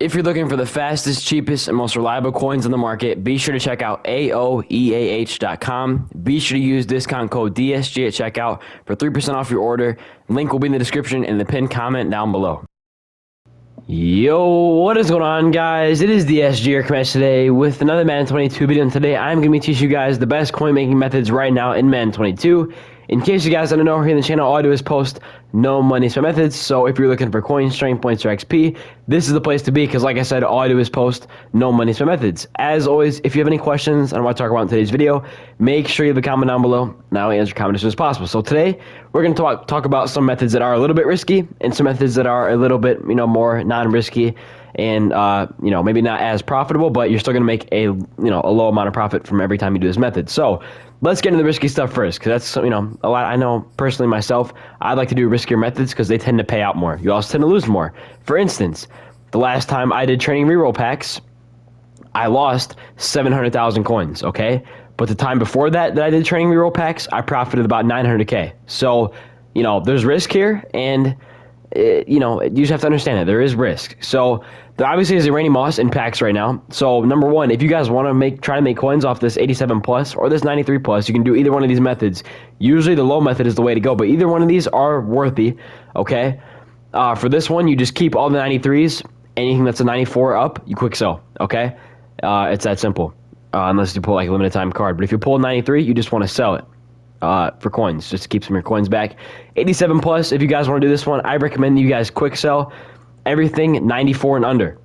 If you're looking for the fastest, cheapest, and most reliable coins on the market, be sure to check out aoeah.com. Be sure to use discount code DSG at checkout for 3% off your order. Link will be in the description and the pinned comment down below. Yo, what is going on, guys? It is DSG here coming today with another Madden 22 video, and today I'm going to be teaching you guys the best coin making methods right now in Madden 22. In case you guys don't know, here on the channel, all I do is post no money spent methods. So if you're looking for coins, strength points, or XP, this is the place to be because, like I said, all I do is post no money spent methods. As always, if you have any questions on what I talk about in today's video, make sure you leave a comment down below, and I'll answer your comment as soon as possible. So today, we're going to talk about some methods that are a little bit risky and some methods that are a little bit, more non-risky and, maybe not as profitable, but you're still going to make a low amount of profit from every time you do this method. So let's get into the risky stuff first, because that's, a lot. I know personally myself, I'd like to do riskier methods because they tend to pay out more. You also tend to lose more. For instance, the last time I did training reroll packs, I lost 700,000 coins, okay? But the time before that I did training reroll packs, I profited about 900K. So, there's risk here, and you just have to understand that there is risk. So there obviously is a Randy Moss in packs right now. So number one, if you guys want to try to make coins off this 87 plus or this 93 plus, you can do either one of these methods. Usually the low method is the way to go, but either one of these are worthy. Okay. For this one, you just keep all the 93s. Anything that's a 94 up, you quick sell. Okay. It's that simple. Unless you pull like a limited time card, but if you pull a 93, you just want to sell it. For coins, just to keep some of your coins back. 87 plus, if you guys want to do this one, I recommend you guys quick sell everything 94 and under.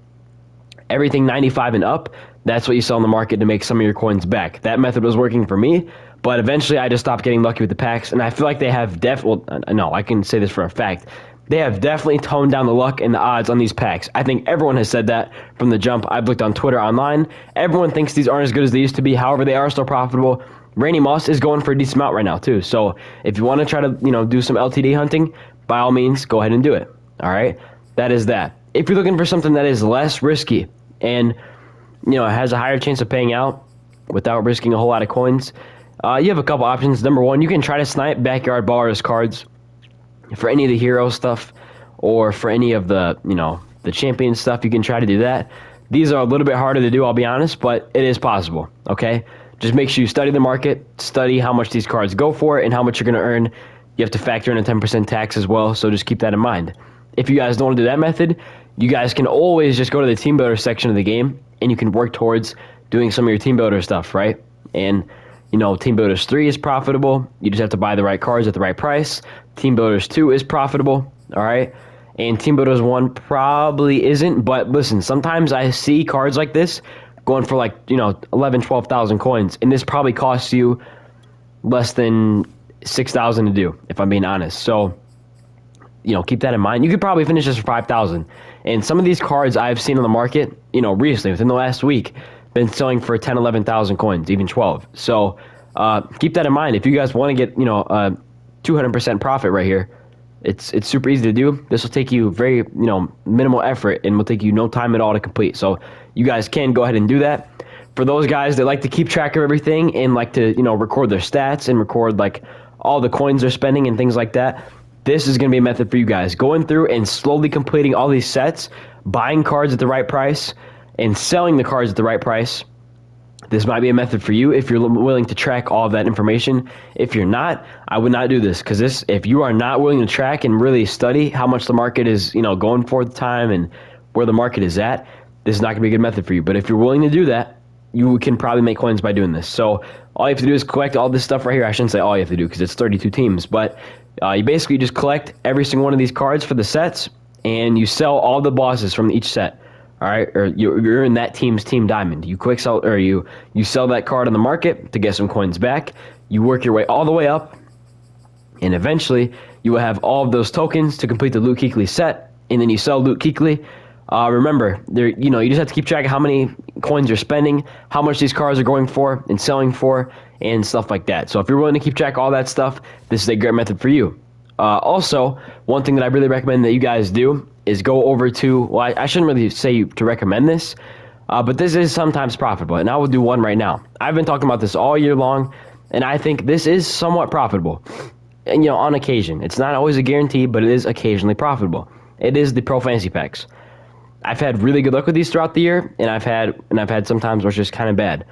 Everything 95 and up, that's what you sell in the market to make some of your coins back. That method was working for me, but eventually I just stopped getting lucky with the packs, and I feel like they have no, I can say this for a fact. They have definitely toned down the luck and the odds on these packs. I think everyone has said that from the jump. I've looked on Twitter, online. Everyone thinks these aren't as good as they used to be. However, they are still profitable. Randy Moss is going for a decent amount right now too. So if you want to try to, do some LTD hunting, by all means, go ahead and do it. All right. That is that. If you're looking for something that is less risky and, has a higher chance of paying out without risking a whole lot of coins, you have a couple options. Number one, you can try to snipe backyard ballers cards for any of the hero stuff or for any of the, the champion stuff. You can try to do that. These are a little bit harder to do, I'll be honest, but it is possible. Okay. Just make sure you study the market, study how much these cards go for, and how much you're going to earn. You have to factor in a 10% tax as well, so just keep that in mind. If you guys don't want to do that method, you guys can always just go to the team builder section of the game, and you can work towards doing some of your team builder stuff, right? And, Team Builders 3 is profitable. You just have to buy the right cards at the right price. Team Builders 2 is profitable, all right? And Team Builders 1 probably isn't, but listen, sometimes I see cards like this going for like, 11, 12,000 coins. And this probably costs you less than 6,000 to do, if I'm being honest. So, keep that in mind. You could probably finish this for 5,000. And some of these cards I've seen on the market, recently, within the last week, been selling for 10, 11,000 coins, even 12. So, keep that in mind. If you guys want to get, a 200% profit right here, it's super easy to do. This will take you very, minimal effort and will take you no time at all to complete. So you guys can go ahead and do that. For those guys that like to keep track of everything and like to, record their stats and record like all the coins they're spending and things like that, this is going to be a method for you guys. Going through and slowly completing all these sets, buying cards at the right price and selling the cards at the right price. This might be a method for you if you're willing to track all of that information. If you're not, I would not do this, because if you are not willing to track and really study how much the market is, going for at the time and where the market is at, this is not going to be a good method for you. But if you're willing to do that, you can probably make coins by doing this. So all you have to do is collect all this stuff right here. I shouldn't say all you have to do because it's 32 teams, but you basically just collect every single one of these cards for the sets, and you sell all the bosses from each set. All right, or you're in that team's team diamond. You quick sell, or you sell that card on the market to get some coins back. You work your way all the way up, and eventually you will have all of those tokens to complete the Loot Kuechly set, and then you sell Loot Kuechly. Remember, you just have to keep track of how many coins you're spending, how much these cards are going for and selling for, and stuff like that. So if you're willing to keep track of all that stuff, this is a great method for you. Also, one thing that I really recommend that you guys do is go over to, well, I shouldn't really say to recommend this, but this is sometimes profitable, and I will do one right now. I've been talking about this all year long, and I think this is somewhat profitable. And, on occasion. It's not always a guarantee, but it is occasionally profitable. It is the Pro Fantasy Packs. I've had really good luck with these throughout the year, and I've had some times where it's just kind of bad.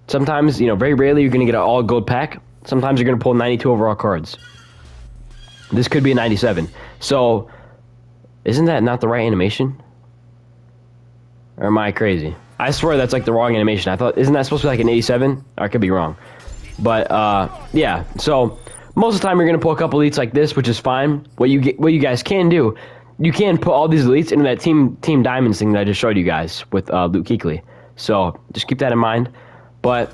Sometimes, very rarely you're going to get an all gold pack. Sometimes you're going to pull 92 overall cards. This could be a 97. So, isn't that not the right animation? Or am I crazy? I swear that's like the wrong animation. I thought, isn't that supposed to be like an 87? I could be wrong. But, yeah. So, most of the time you're going to pull a couple elites like this, which is fine. What you guys can do, you can put all these elites into that Team Diamonds thing that I just showed you guys with Luke Kuechly. So, just keep that in mind. But,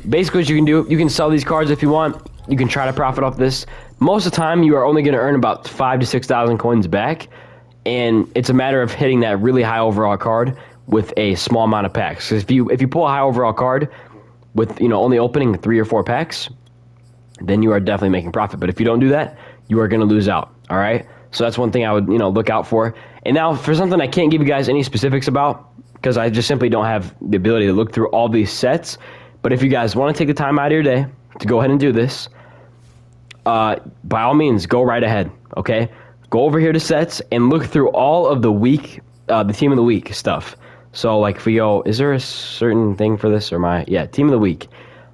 basically what you can do, you can sell these cards if you want. You can try to profit off this. Most of the time, you are only going to earn about 5,000 to 6,000 coins back. And it's a matter of hitting that really high overall card with a small amount of packs. Because if you pull a high overall card with only opening 3 or 4 packs, then you are definitely making profit. But if you don't do that, you are going to lose out. All right. So that's one thing I would look out for. And now for something I can't give you guys any specifics about because I just simply don't have the ability to look through all these sets. But if you guys want to take the time out of your day to go ahead and do this, by all means, go right ahead. Okay. Go over here to sets and look through all of the week, the team of the week stuff. So like if we go, is there a certain thing for this or team of the week.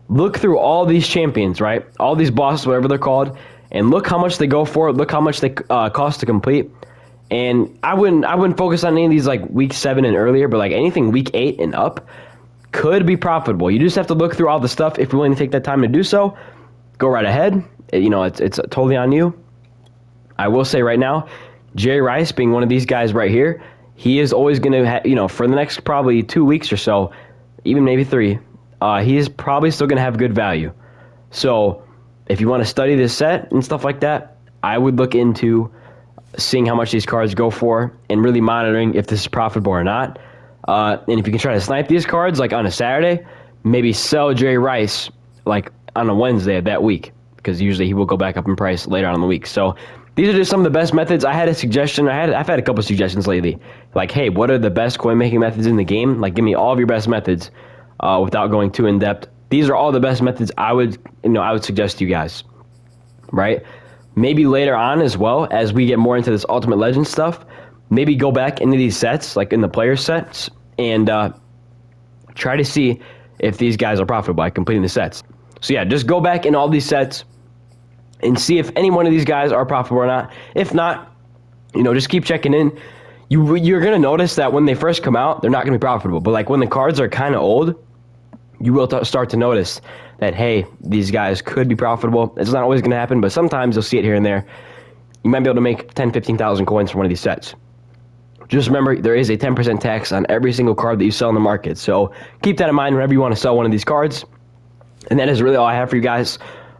Look through all these champions, right? All these bosses, whatever they're called, and look how much they go for. Look how much they cost to complete. And I wouldn't focus on any of these like week 7 and earlier, but like anything week 8 and up could be profitable. You just have to look through all the stuff. If you're willing to take that time to do so, go right ahead. It's totally on you. I will say right now, Jerry Rice being one of these guys right here, he is always going to, for the next probably 2 weeks or so, even maybe 3, he is probably still going to have good value. So if you want to study this set and stuff like that, I would look into seeing how much these cards go for and really monitoring if this is profitable or not. And if you can try to snipe these cards like on a Saturday, maybe sell Jerry Rice like on a Wednesday of that week because usually he will go back up in price later on in the week. So these are just some of the best methods. I had a suggestion. I've had a couple suggestions lately. Like, hey, what are the best coin making methods in the game? Like, give me all of your best methods without going too in depth. These are all the best methods I would suggest to you guys, right? Maybe later on as well as we get more into this Ultimate Legends stuff, maybe go back into these sets, like in the player sets, and try to see if these guys are profitable by completing the sets. So yeah, just go back in all these sets and see if any one of these guys are profitable or not. If not, just keep checking in. You're going to notice that when they first come out, they're not going to be profitable. But like when the cards are kind of old, you will start to notice that, hey, these guys could be profitable. It's not always going to happen, but sometimes you'll see it here and there. You might be able to make 10, 15,000 coins from one of these sets. Just remember, there is a 10% tax on every single card that you sell in the market. So keep that in mind whenever you want to sell one of these cards. And that is really all I have for you guys.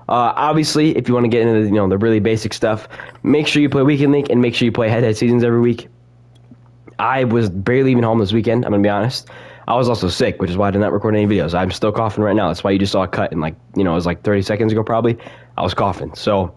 Obviously, if you want to get into the really basic stuff, make sure you play Weekend League and make sure you play head-to-head seasons every week. I was barely even home this weekend, I'm going to be honest. I was also sick, which is why I did not record any videos. I'm still coughing right now. That's why you just saw a cut in it was like 30 seconds ago probably. I was coughing. So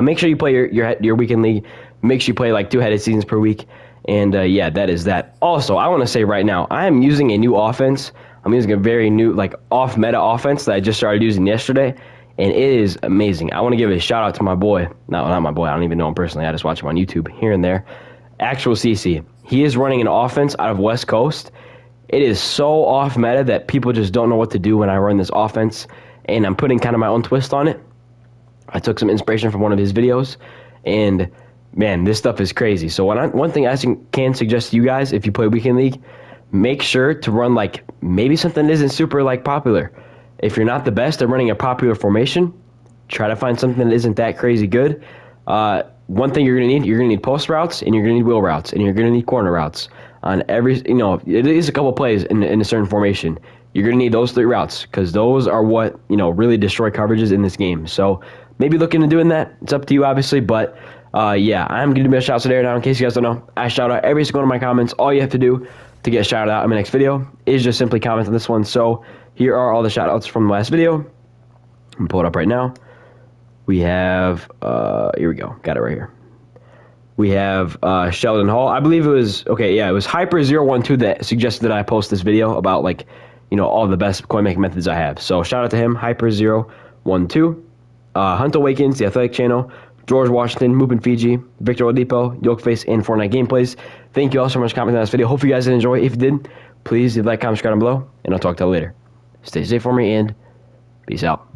make sure you play your Weekend League. Make sure you play like 2 head-to-head seasons per week. And yeah, that is that. Also, I want to say right now, I am using a new offense. I'm using a very new off-meta offense that I just started using yesterday. And it is amazing. I want to give a shout out to my boy. No, not my boy. I don't even know him personally. I just watch him on YouTube here and there. Actual CC. He is running an offense out of West Coast. It is so off meta that people just don't know what to do when I run this offense. And I'm putting kind of my own twist on it. I took some inspiration from one of his videos. And man, this stuff is crazy. So one thing I can suggest to you guys, if you play Weekend League, make sure to run maybe something that isn't super popular. If you're not the best at running a popular formation, try to find something that isn't that crazy good. One thing you're going to need post routes, and you're going to need wheel routes, and you're going to need corner routes. On every, it is a couple plays in a certain formation. You're going to need those 3 routes because those are what, really destroy coverages in this game. So maybe look into doing that. It's up to you, obviously, but yeah, I'm going to do a shout out today now. In case you guys don't know, I shout out every single one of my comments. All you have to do to get a shout out in my next video is just simply comment on this one. So here are all the shout outs from the last video. I'm going to pull it up right now. We have, here we go. Got it right here. We have Sheldon Hall. I believe it was, it was Hyper012 that suggested that I post this video about all the best coin making methods I have. So shout out to him, Hyper012. Hunt Awakens, the Athletic channel, George Washington, Mupin Fiji, Victor Oladipo, Yokeface, and Fortnite gameplays. Thank you all so much for commenting on this video. Hope you guys did enjoy. If you did, please leave a like, comment, subscribe down below, and I'll talk to you later. Stay safe for me, and peace out.